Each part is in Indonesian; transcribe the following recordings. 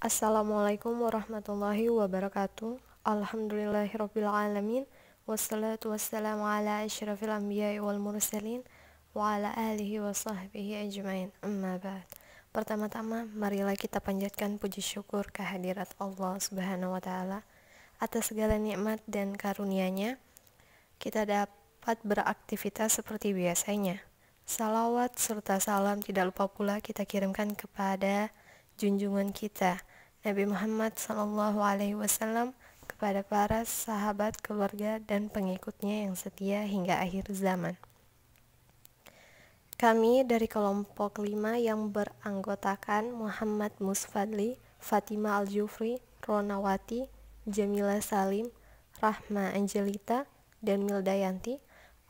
Assalamualaikum warahmatullahi wabarakatuh. Alhamdulillahirrabbilalamin. Wassalatu wassalamu ala asyrafil anbiya'i wal mursalin wa ala alihi wa sahbihi ajmain. Amma ba'd. Pertama-tama, marilah kita panjatkan puji syukur kehadirat Allah Subhanahu wa taala atas segala nikmat dan karunia-Nya. Kita dapat beraktivitas seperti biasanya. Salawat serta salam tidak lupa pula kita kirimkan kepada junjungan kita Nabi Muhammad SAW, kepada para sahabat, keluarga, dan pengikutnya yang setia hingga akhir zaman. Kami dari kelompok 5 yang beranggotakan Muhammad Musfadli, Fatima Al-Jufri, Ronawati, Jamila Salim, Rahma Angelita, dan Mildayanti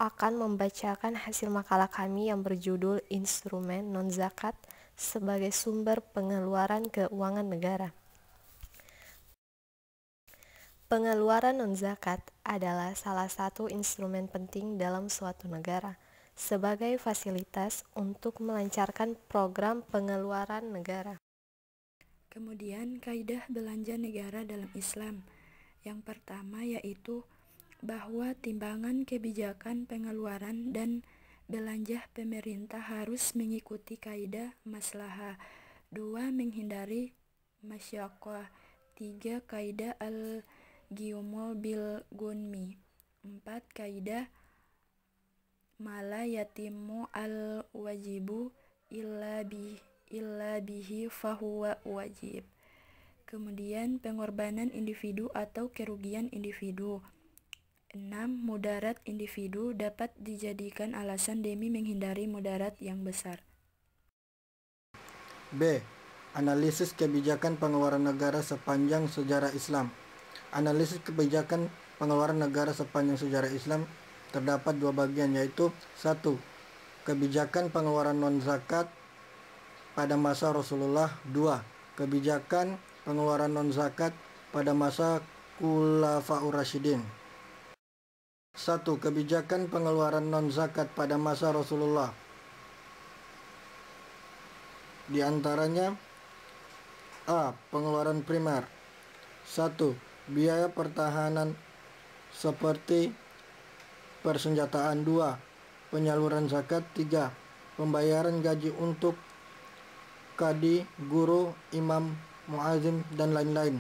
akan membacakan hasil makalah kami yang berjudul Instrumen Non-Zakat sebagai sumber pengeluaran keuangan negara. Pengeluaran non-zakat adalah salah satu instrumen penting dalam suatu negara sebagai fasilitas untuk melancarkan program pengeluaran negara. Kemudian kaidah belanja negara dalam Islam. Yang pertama yaitu bahwa timbangan kebijakan pengeluaran dan belanja pemerintah harus mengikuti kaidah maslahah. 2. Menghindari masyaqqah. 3. Kaidah al-ghiyumul bil gunmi. 4. Kaidah mala yatimu al-wajibu illa bihi fahuwa wajib. Kemudian pengorbanan individu atau kerugian individu. 6. Mudarat individu dapat dijadikan alasan demi menghindari mudarat yang besar. B. Analisis kebijakan pengeluaran negara sepanjang sejarah Islam. Analisis kebijakan pengeluaran negara sepanjang sejarah Islam terdapat dua bagian, yaitu 1. Kebijakan pengeluaran non-zakat pada masa Rasulullah. 2. Kebijakan pengeluaran non-zakat pada masa Khulafaur Rasyidin. 1. Kebijakan pengeluaran non-zakat pada masa Rasulullah. Di antaranya: A. Pengeluaran primer. 1. Biaya pertahanan seperti persenjataan. 2. Penyaluran zakat. 3. Pembayaran gaji untuk kadi, guru, imam, muazin, dan lain-lain.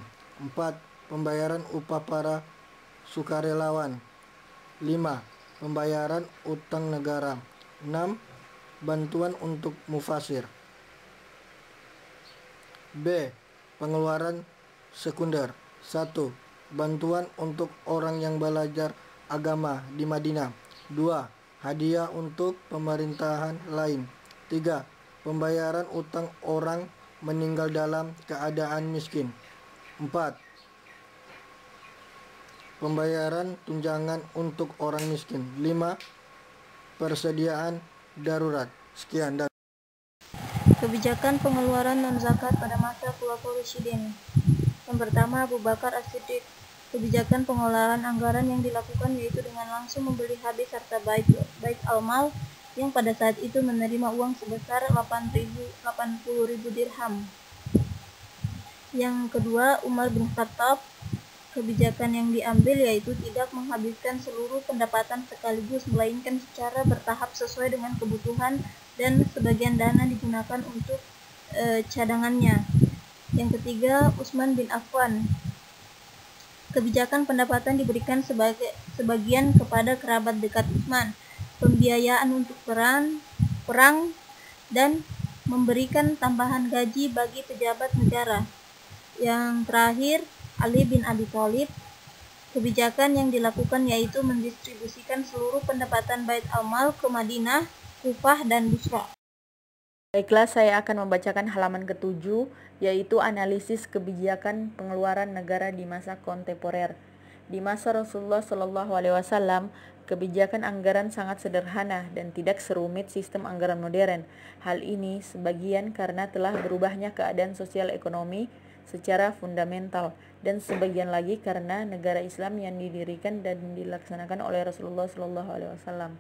4. Pembayaran upah para sukarelawan. 5. Pembayaran utang negara. 6. Bantuan untuk mufasir. B. Pengeluaran sekunder. 1. Bantuan untuk orang yang belajar agama di Madinah. 2. Hadiah untuk pemerintahan lain. 3. Pembayaran utang orang meninggal dalam keadaan miskin. 4. Pembayaran tunjangan untuk orang miskin. 5. Persediaan darurat. Sekian dan Kebijakan pengeluaran non-zakat pada masa Khulafaur Rasyidin. Yang pertama, Abu Bakar As-Siddiq. Kebijakan pengeluaran anggaran yang dilakukan yaitu dengan langsung membeli habis harta Bait al-Mal yang pada saat itu menerima uang sebesar 80.000 dirham. Yang kedua, Umar bin Khattab. Kebijakan yang diambil yaitu tidak menghabiskan seluruh pendapatan sekaligus, melainkan secara bertahap sesuai dengan kebutuhan, dan sebagian dana digunakan untuk cadangannya. Yang ketiga, Utsman bin Affan. Kebijakan pendapatan diberikan sebagian kepada kerabat dekat Utsman, pembiayaan untuk perang, dan memberikan tambahan gaji bagi pejabat negara. Yang terakhir, Ali bin Abi Thalib. Kebijakan yang dilakukan yaitu mendistribusikan seluruh pendapatan Bait al-Mal ke Madinah, Kufah, dan Busra. Baiklah, saya akan membacakan halaman ke-7, yaitu analisis kebijakan pengeluaran negara di masa kontemporer. Di masa Rasulullah SAW, kebijakan anggaran sangat sederhana dan tidak serumit sistem anggaran modern. Hal ini sebagian karena telah berubahnya keadaan sosial ekonomi secara fundamental, dan sebagian lagi karena negara Islam yang didirikan dan dilaksanakan oleh Rasulullah SAW.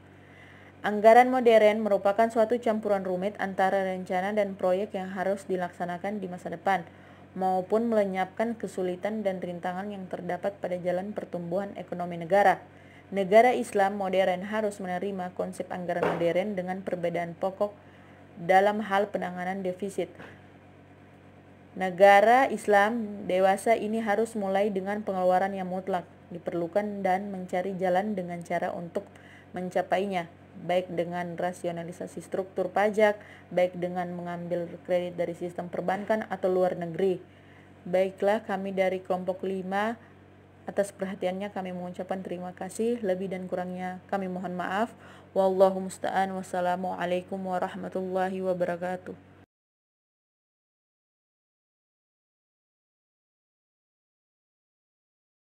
Anggaran modern merupakan suatu campuran rumit antara rencana dan proyek yang harus dilaksanakan di masa depan. maupun melenyapkan kesulitan dan rintangan yang terdapat pada jalan pertumbuhan ekonomi negara. Negara Islam modern harus menerima konsep anggaran modern dengan perbedaan pokok dalam hal penanganan defisit. Negara Islam dewasa ini harus mulai dengan pengeluaran yang mutlak diperlukan dan mencari jalan dengan cara untuk mencapainya, baik dengan rasionalisasi struktur pajak, baik dengan mengambil kredit dari sistem perbankan atau luar negeri. Baiklah, kami dari kelompok 5 atas perhatiannya kami mengucapkan terima kasih. Lebih dan kurangnya kami mohon maaf. Wallahu musta'an. Wassalamualaikum warahmatullahi wabarakatuh.